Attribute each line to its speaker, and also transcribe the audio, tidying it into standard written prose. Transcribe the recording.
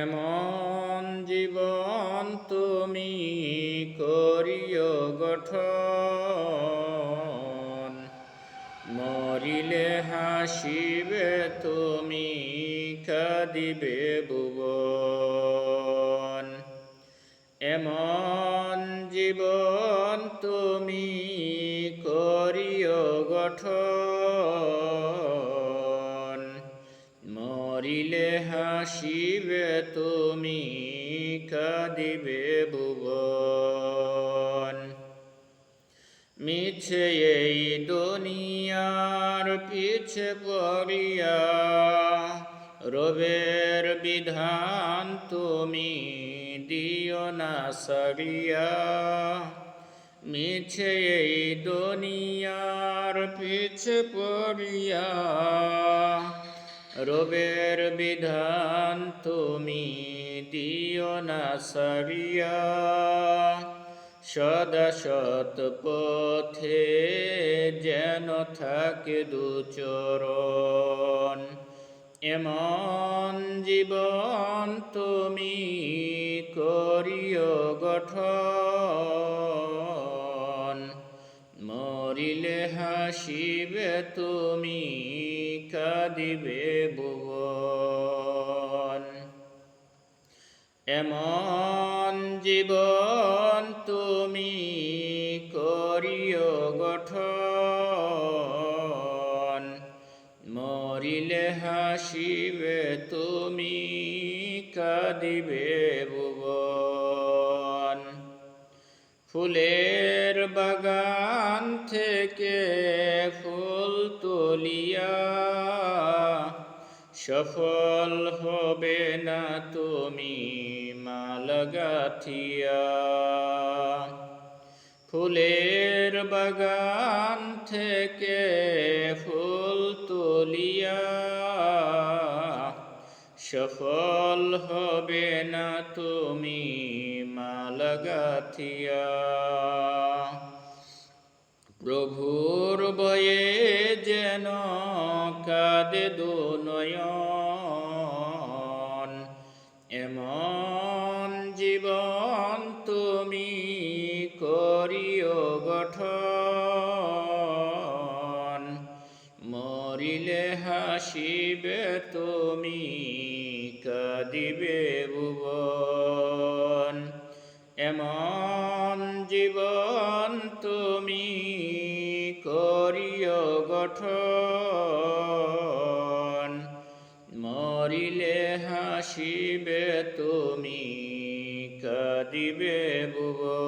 Speaker 1: এমন জীবন তুমি করিও গঠন, মরিলে হাসিবে তুমি, কাঁদিবে ভুবন। এমন জীবন তুমি করিও গঠন, মরিলে হাসিবে তুমি, কাঁদিবে ভুবন। মিছে এই দুনিয়ার পিছে পড়িয়া, রবের বিধান তুমি দিও না সারিয়া। মিছে এই দুনিয়ার পিছে পড়িয়া, রবের বিধান তুমি দিও না সারিয়া। সদা সৎ পথে যেন থাকে দুচরণ, এমন জীবন তুমি করিও গঠন, মরিলে হাসিবে তুমি, কাঁদিবে ভুবন। এমন জীবন তুমি করিও গঠন, মরিলে হাসিবে তুমি, কাঁদিবে ভুবন। ফুলের বাগান থেকে ফুল তুলিয়া, সফল হবে না তুমি মালা গাঁথিয়া। ফুলের বাগান থেকে ফুল তুলিয়া, সফল হবে না তুমি মালা গাঁথিয়া। প্রভুর ভয়ে যেন কাঁদে দুনয়ন, এমন জীবন তুমি করিও গঠন, মরিলে হাসিবে তুমি, কাঁদিবে ভুবন। এমন জীবন তুমি করিও গঠন, মরিলে হাসিবে তুমি, কাঁদিবে ভুবন।